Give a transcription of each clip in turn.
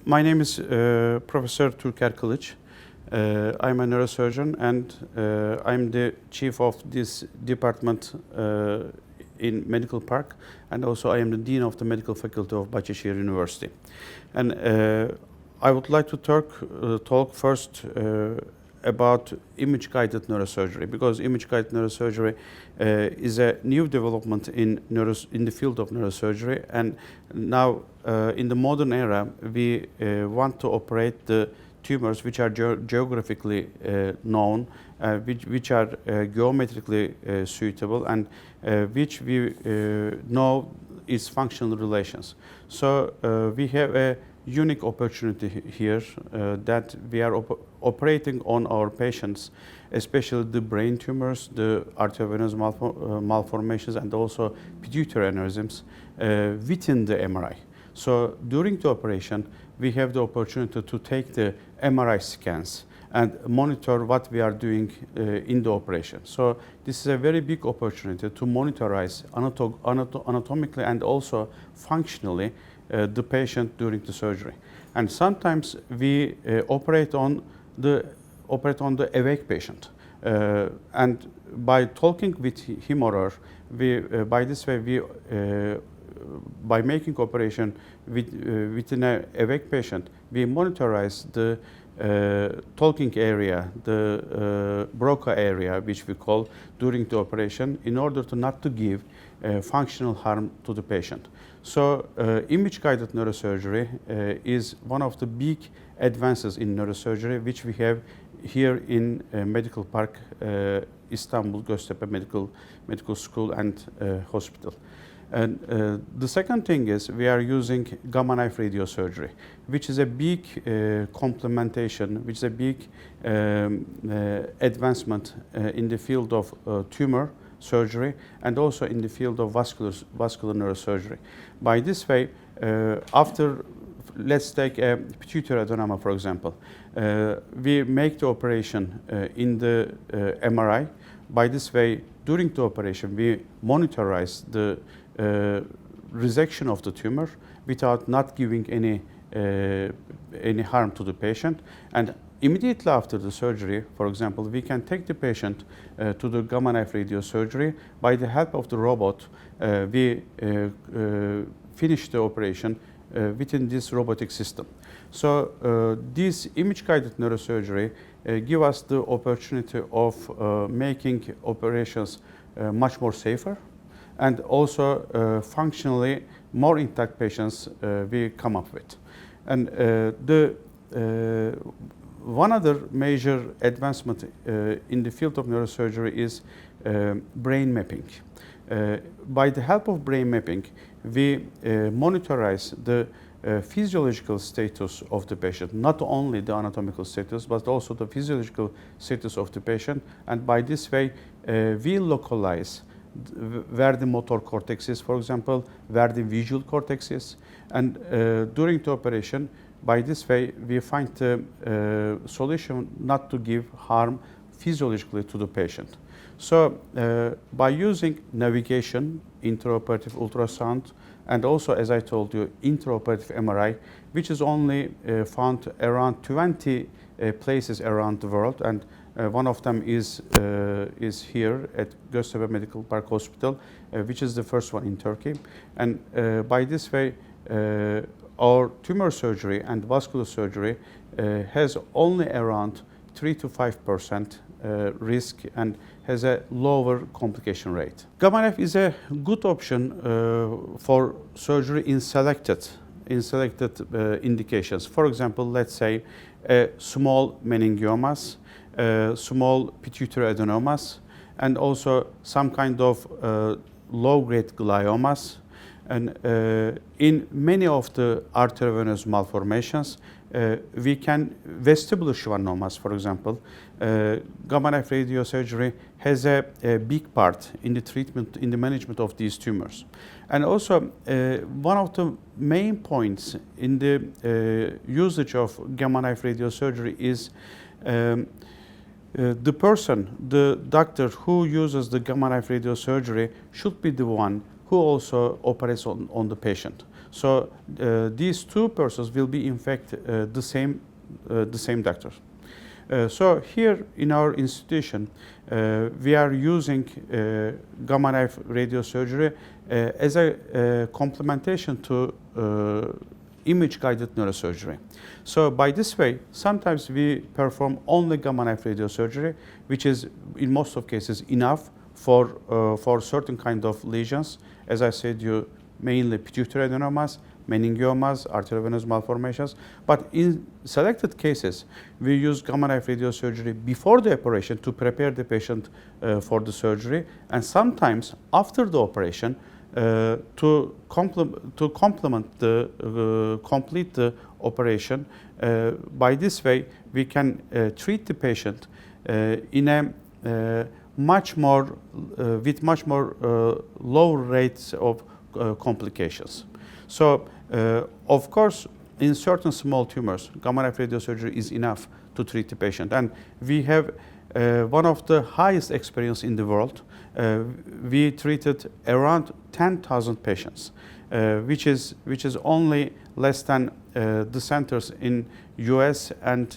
My name is Professor Türker Kılıç. I'm a neurosurgeon and I'm the chief of this department in Medical Park, and also I am the dean of the medical faculty of Bahçeşehir University. And I would like to talk first about image-guided neurosurgery, because image-guided neurosurgery is a new development in the field of neurosurgery, and now in the modern era we want to operate the tumors which are geographically known, which are geometrically suitable, and which we know its functional relations. So we have a unique opportunity here that we are operating on our patients, especially the brain tumors, the arteriovenous malformations, and also pituitary aneurysms within the MRI. So during the operation, we have the opportunity to take the MRI scans and monitor what we are doing in the operation. So this is a very big opportunity to monitorize anatomically and also functionally the patient during the surgery. And sometimes we operate on the awake patient, and by talking with him or her, by this way we by making operation within an awake patient, we monitorize the talking area, the Broca area, which we call, during the operation, in order to not to give functional harm to the patient. So image-guided neurosurgery is one of the big advances in neurosurgery, which we have here in Medical Park, Istanbul Göztepe Medical School and Hospital. And the second thing is we are using gamma knife radiosurgery, which is a big complementation, which is a big advancement in the field of tumor surgery and also in the field of vascular neurosurgery. By this way, after, let's take a pituitary adenoma, for example, we make the operation in the MRI. By this way, during the operation, we monitorize the resection of the tumor without not giving any harm to the patient. And immediately after the surgery, for example, we can take the patient to the gamma knife radiosurgery. By the help of the robot, we finish the operation within this robotic system. So this image-guided neurosurgery give us the opportunity of making operations much more safer, and also functionally more intact patients we come up with. And one other major advancement in the field of neurosurgery is brain mapping. By the help of brain mapping, we monitorize the physiological status of the patient, not only the anatomical status, but also the physiological status of the patient. And by this way, we localize where the motor cortex is, for example, where the visual cortex is. And during the operation, by this way, we find the solution not to give harm physiologically to the patient. So by using navigation, intraoperative ultrasound, and also, as I told you, intraoperative MRI, which is only found around 20 places around the world, and one of them is here at Göztepe Medical Park Hospital, which is the first one in Turkey. And by this way, our tumor surgery and vascular surgery has only around 3 to 5% risk and has a lower complication rate. Gamma knife is a good option for surgery in selected indications. For example, let's say small meningiomas, small pituitary adenomas, and also some kind of low-grade gliomas. And in many of the arteriovenous malformations, we can vestibular schwannomas, for example. Gamma knife radiosurgery has a big part in the treatment, in the management of these tumors. And also, one of the main points in the usage of gamma knife radiosurgery is the doctor who uses the gamma knife radiosurgery should be the one who also operates on the patient. So these two persons will be in fact the same doctor. So here in our institution, we are using gamma knife radiosurgery as a complementation to image-guided neurosurgery. So by this way, sometimes we perform only gamma knife radiosurgery, which is in most of cases enough for certain kind of lesions. As I said, you mainly pituitary adenomas, meningiomas, arteriovenous malformations. But in selected cases, we use gamma knife radiosurgery before the operation to prepare the patient for the surgery, and sometimes after the operation to complement the complete the operation. By this way, we can treat the patient in a much more low rates of complications. So, of course, in certain small tumors, gamma knife radiosurgery is enough to treat the patient, and we have one of the highest experience in the world. We treated around 10,000 patients, which is only less than the centers in US and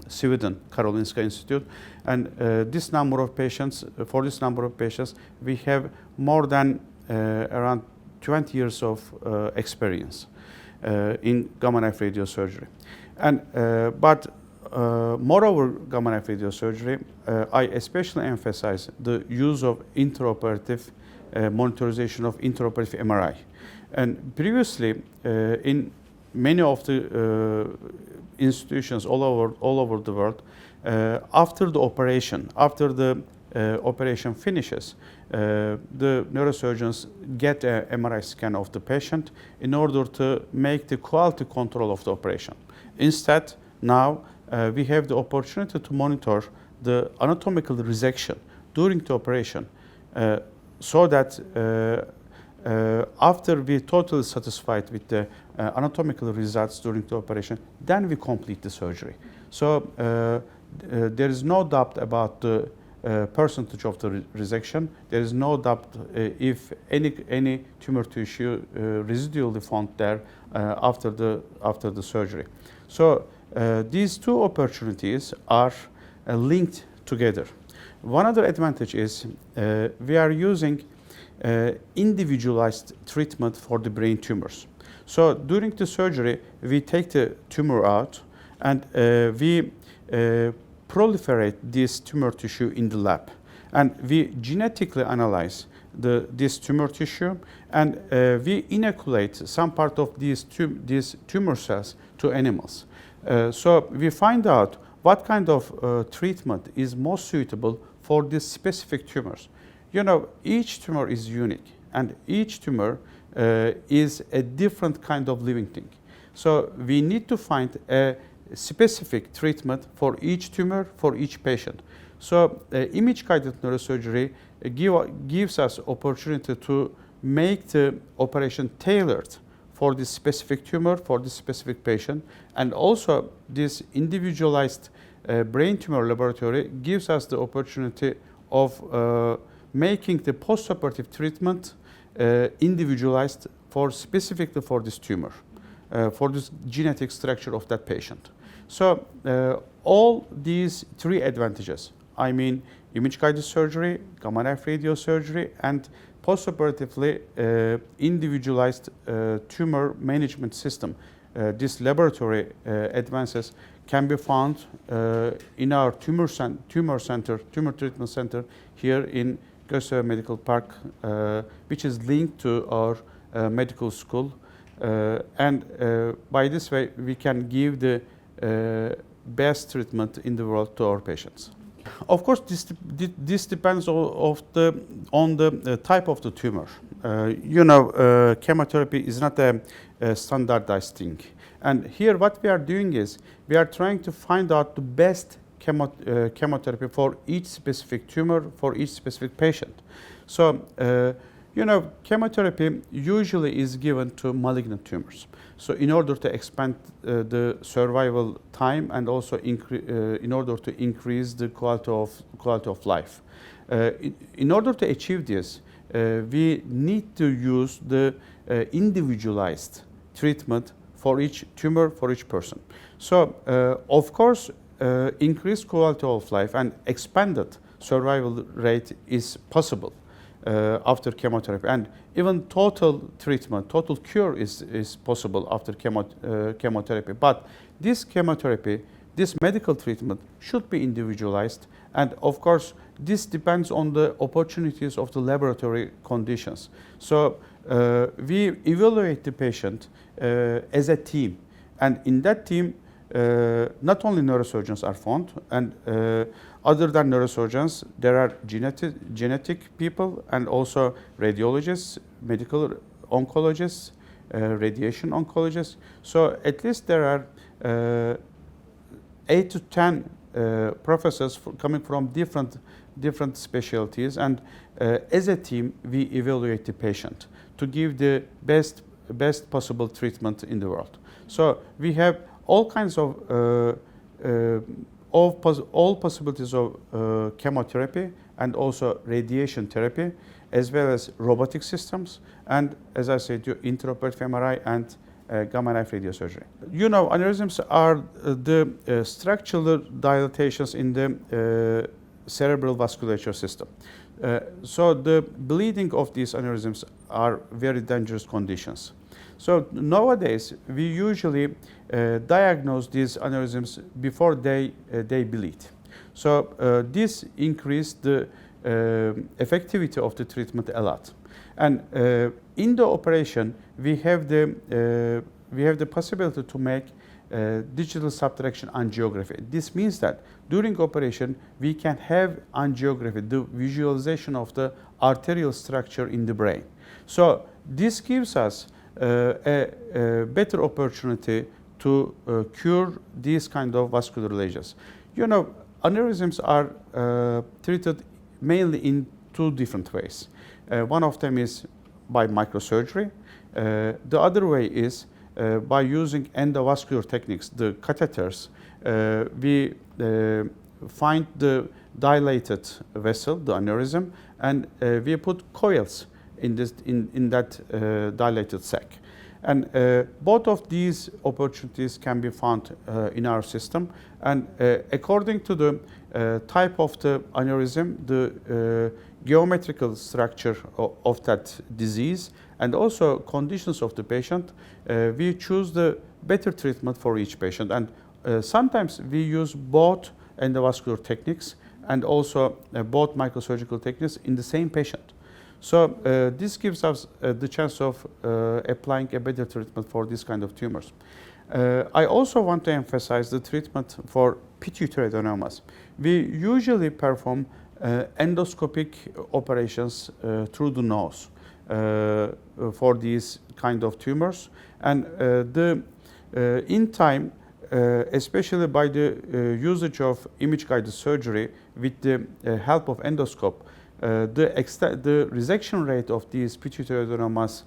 Sweden, Karolinska Institute. And this number of patients, for this number of patients, we have more than around 20 years of experience in gamma knife radiosurgery. And moreover, gamma knife radiosurgery, I especially emphasize the use of intraoperative monitorization of intraoperative MRI. And previously, in many of the institutions all over the world, after the operation, operation finishes, the neurosurgeons get an MRI scan of the patient in order to make the quality control of the operation. Instead, now we have the opportunity to monitor the anatomical resection during the operation, so that after we totally satisfied with the anatomical results during the operation, then we complete the surgery. So there is no doubt about the percentage of the resection. There is no doubt if any tumor tissue residually found there after the surgery. So these two opportunities are linked together. One other advantage is we are using individualized treatment for the brain tumors. So during the surgery, we take the tumor out and we proliferate this tumor tissue in the lab. And we genetically analyze this tumor tissue, and we inoculate some part of these tumor cells to animals. So we find out what kind of treatment is most suitable for these specific tumors. You know, each tumor is unique, and each tumor is a different kind of living thing. So we need to find a specific treatment for each tumor, for each patient. So image-guided neurosurgery gives us opportunity to make the operation tailored for this specific tumor, for this specific patient. And also this individualized brain tumor laboratory gives us the opportunity of making the postoperative treatment individualized specifically for this tumor, for this genetic structure of that patient. So all these three advantages, I mean image-guided surgery, gamma knife radiosurgery, and postoperatively individualized tumor management system, this laboratory advances can be found in our tumor treatment center here in Gösteren Medical Park, which is linked to our medical school. And by this way, we can give the best treatment in the world to our patients. Of course, this depends on the type of the tumor. Chemotherapy is not a standardized thing. And here what we are doing is, we are trying to find out the best chemotherapy for each specific tumor, for each specific patient. So, chemotherapy usually is given to malignant tumors. So in order to expand the survival time, and also in order to increase the quality of life. In order to achieve this, we need to use the individualized treatment for each tumor, for each person. So, of course, increased quality of life and expanded survival rate is possible after chemotherapy, and even total treatment, total cure is possible after chemotherapy. But this chemotherapy, this medical treatment should be individualized, and of course this depends on the opportunities of the laboratory conditions. So we evaluate the patient as a team, and in that team not only neurosurgeons are found, and other than neurosurgeons there are genetic people and also radiologists, medical oncologists, radiation oncologists. So at least there are 8 to 10 professors coming from different specialties, and as a team we evaluate the patient to give the best possible treatment in the world. So we have all kinds of all possibilities of chemotherapy and also radiation therapy, as well as robotic systems, and as I said, intraoperative MRI and gamma knife radiosurgery. You know, aneurysms are the structural dilatations in the cerebral vasculature system. So the bleeding of these aneurysms are very dangerous conditions. So nowadays we usually diagnose these aneurysms before they bleed. So this increased the effectivity of the treatment a lot. And in the operation we have the possibility to make digital subtraction angiography. This means that during operation we can have angiography, the visualization of the arterial structure in the brain. So this gives us a better opportunity to cure these kind of vascular lesions. You know, aneurysms are treated mainly in 2 different ways. One of them is by microsurgery. The other way is by using endovascular techniques, the catheters. We find the dilated vessel, the aneurysm, and we put coils in that dilated sac. And both of these opportunities can be found in our system. And according to the type of the aneurysm, the geometrical structure of that disease, and also conditions of the patient, we choose the better treatment for each patient. And sometimes we use both endovascular techniques and also both microsurgical techniques in the same patient. So this gives us the chance of applying a better treatment for this kind of tumors. I also want to emphasize the treatment for pituitary adenomas. We usually perform endoscopic operations through the nose for these kind of tumors, and in time, especially by the usage of image-guided surgery with the help of endoscope, the resection rate of these pituitary adenomas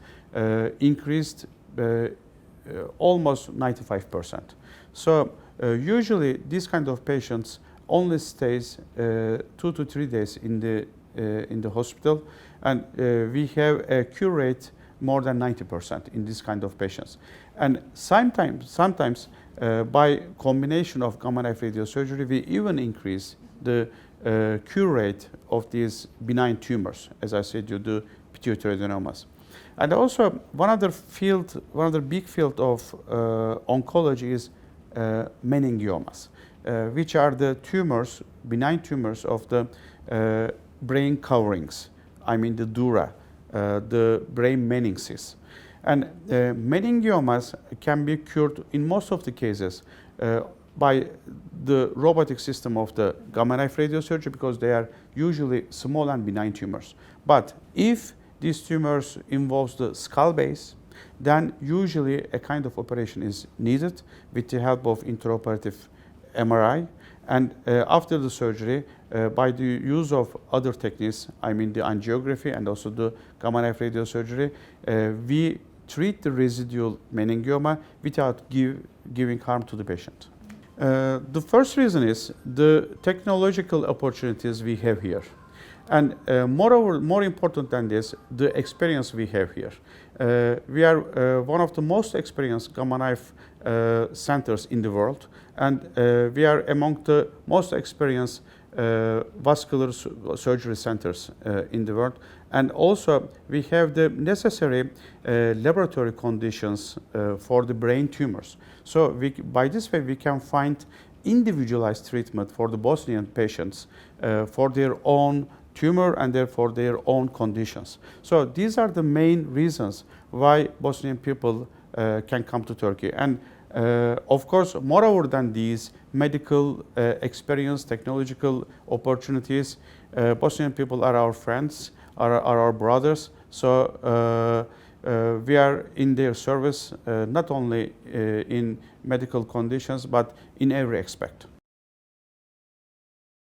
increased almost 95%. So usually these kind of patients only stays 2 to 3 days in the hospital, and we have a cure rate more than 90% in this kind of patients. And sometimes by combination of gamma knife radiosurgery, we even increase the cure rate of these benign tumors, as I said, you do pituitary adenomas. And also one other big field of oncology is meningiomas, which are the tumors, benign tumors of the brain coverings. I mean the dura, the brain meninges. And meningiomas can be cured in most of the cases by the robotic system of the gamma knife radiosurgery, because they are usually small and benign tumors. But if these tumors involves the skull base, then usually a kind of operation is needed with the help of intraoperative MRI. And after the surgery, by the use of other techniques, I mean the angiography and also the gamma knife radiosurgery, we treat the residual meningioma without giving harm to the patient. The first reason is the technological opportunities we have here. And moreover, more important than this, the experience we have here. We are one of the most experienced gamma knife centers in the world, and we are among the most experienced vascular surgery centers in the world. And also, we have the necessary laboratory conditions for the brain tumors. So by this way, we can find individualized treatment for the Bosnian patients for their own tumor and therefore their own conditions. So these are the main reasons why Bosnian people can come to Turkey. And of course, moreover than these medical experience, technological opportunities, Bosnian people are our friends, are our brothers. So we are in their service not only in medical conditions, but in every aspect.